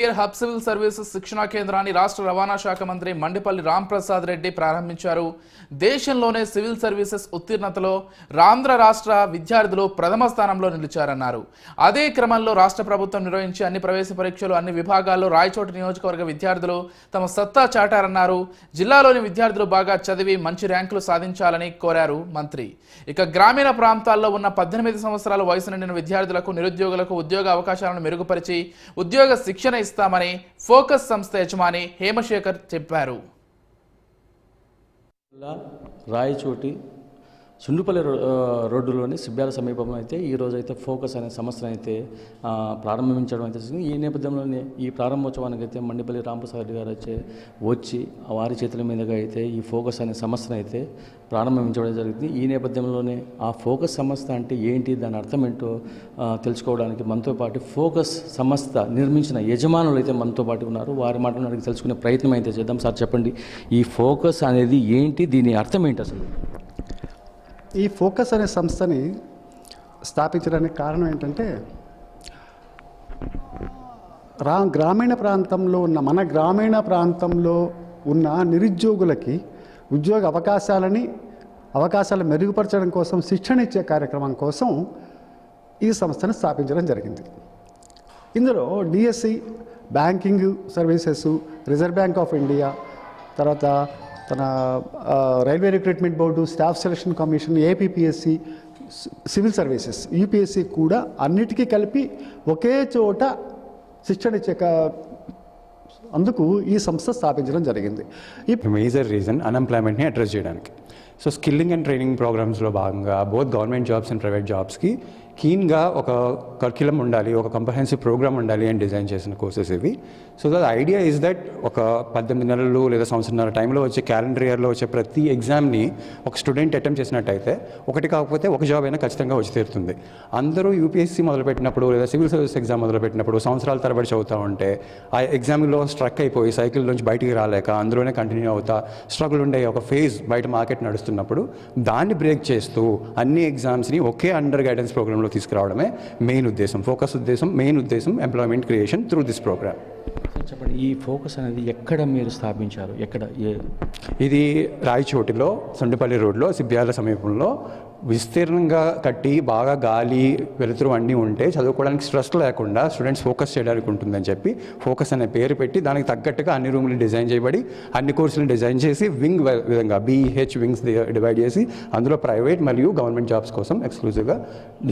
Hub civil services శిక్షణా కేంద్రాన్ని రాష్ట్ర రవాణా శాఖ మంత్రి మండిపల్లి రాంప్రసాద్ రెడ్డి ప్రారంభించారు. దేశంలోనే సివిల్ సర్వీసెస్ ఉత్తీర్ణతలో ఆంధ్ర రాష్ట్ర విద్యార్థులు ప్రథమ స్థానంలో నిలిచారన్నారు. అదే క్రమంలో రాష్ట్ర ప్రభుత్వం నిర్వహించే అన్ని ప్రవేశ పరీక్షలు అన్ని విభాగాల్లో రాయచోటి నియోజకవర్గ విద్యార్థులు తమ సత్తా చాటారన్నారు. జిల్లాలోని విద్యార్థులు బాగా చదివి మంచి ర్యాంకులు సాధించాలని కోరారు మంత్రి. ఇక గ్రామీణ ప్రాంతాల్లో ఉన్న 18 సంవత్సరాల వయసు నిండిన విద్యార్థులకు నిరుద్యోగులకు ఉద్యోగ అవకాశాలను మెరుగుపరిచి ఉద్యోగ శిక్షణ ఇస్తామని ఫోకస్ సంస్థ యజమాని హేమశేఖర్ చెప్పారు. రాయచోటి సుండుపల్లి రోడ్డులోని సిబ్బ్యాల సమీపంలో అయితే ఈరోజు అయితే ఫోకస్ అనే సంస్థను అయితే ప్రారంభించడం అయితే ఈ నేపథ్యంలోనే ఈ ప్రారంభోత్సవానికి అయితే మండిపల్లి రాంప్రసాద్ రెడ్డి గారు వచ్చి వారి చేతుల మీదుగా అయితే ఈ ఫోకస్ అనే సంస్థను అయితే ప్రారంభించడం జరిగింది. ఈ నేపథ్యంలోనే ఆ ఫోకస్ సంస్థ అంటే ఏంటి, దాని అర్థం ఏంటో తెలుసుకోవడానికి మనతో పాటు ఫోకస్ సంస్థ నిర్మించిన యజమానులు అయితే మనతో పాటు ఉన్నారు. వారి మాటలను అడిగి తెలుసుకునే ప్రయత్నం అయితే చేద్దాం. సార్ చెప్పండి, ఈ ఫోకస్ అనేది ఏంటి, దీని అర్థం ఏంటి అసలు? ఈ ఫోకస్ అనే సంస్థని స్థాపించడానికి కారణం ఏంటంటే గ్రామీణ ప్రాంతంలో ఉన్న మన గ్రామీణ ప్రాంతంలో ఉన్న నిరుద్యోగులకి ఉద్యోగ అవకాశాలు మెరుగుపరచడం కోసం శిక్షణ ఇచ్చే కార్యక్రమం కోసం ఈ సంస్థను స్థాపించడం జరిగింది. ఇందులో DSC, banking services, reserve bank of India, తర్వాత తన railway recruitment board, staff selection commission, APPSC, civil services, UPSC కూడా అన్నిటికీ కలిపి ఒకే చోట శిక్షణ ఇచ్చే అందుకు ఈ సంస్థ స్థాపించడం జరిగింది. ఈ మేజర్ రీజన్ అన్ఎంప్లాయ్మెంట్ని అడ్రస్ చేయడానికి. సో స్కిల్లింగ్ అండ్ ట్రైనింగ్ ప్రోగ్రామ్స్లో భాగంగా both government jobs and private జాబ్స్కి కీన్గా ఒక కరిక్యులం ఉండాలి, ఒక కంప్రహెన్సివ్ ప్రోగ్రామ్ ఉండాలి అని డిజైన్ చేసిన కోర్సెస్ ఇవి. So the idea is that ఒక 18 నెలలు లేదా సంవత్సరాల టైంలో వచ్చే క్యాలెండర్ ఇయర్లో వచ్చే ప్రతి ఎగ్జామ్ని ఒక స్టూడెంట్ అటెంప్ట్ చేసినట్టయితే ఒకటి కాకపోతే ఒక జాబ్ అయినా ఖచ్చితంగా వచ్చి తీరుతుంది. అందరూ యూపీఎస్సీ మొదలుపెట్టినప్పుడు లేదా సివిల్ సర్వీస్ ఎగ్జామ్ మొదలుపెట్టినప్పుడు సంవత్సరాల తరబడి చదువుతూ ఉంటే ఆ ఎగ్జామ్లో స్ట్రక్ అయిపోయి సైకిల్ నుంచి బయటికి రాలేక అందులోనే కంటిన్యూ అవుతా స్ట్రగుల్ ఉండే ఒక ఫేజ్ బయట మార్కెట్ నడుస్తున్నప్పుడు దాన్ని బ్రేక్ చేస్తూ అన్ని ఎగ్జామ్స్ని ఒకే అండర్ గైడెన్స్ ప్రోగ్రాంలో తీసుకురావడమే మెయిన్ ఉద్దేశం. ఫోకస్ మెయిన్ ఉద్దేశం employment creation through this programme. చెప్పండి, ఈ ఫోకస్ అనేది ఎక్కడ మీరు స్థాపించారు? ఇది రాయచోటిలో సుండుపల్లి రోడ్లో సిబ్బ్యాల సమీపంలో విస్తీర్ణంగా కట్టి బాగా గాలి వెలుతురు అన్నీ ఉంటే చదువుకోవడానికి స్ట్రెస్ లేకుండా స్టూడెంట్స్ ఫోకస్ చేయడానికి ఉంటుందని చెప్పి ఫోకస్ అనే పేరు పెట్టి దానికి తగ్గట్టుగా అన్ని రూమ్లు డిజైన్ చేయబడి అన్ని కోర్సులను డిజైన్ చేసి వింగ్ విధంగా BH వింగ్స్ డివైడ్ చేసి అందులో ప్రైవేట్ మరియు గవర్నమెంట్ జాబ్స్ కోసం ఎక్స్క్లూజివ్గా డిజైన్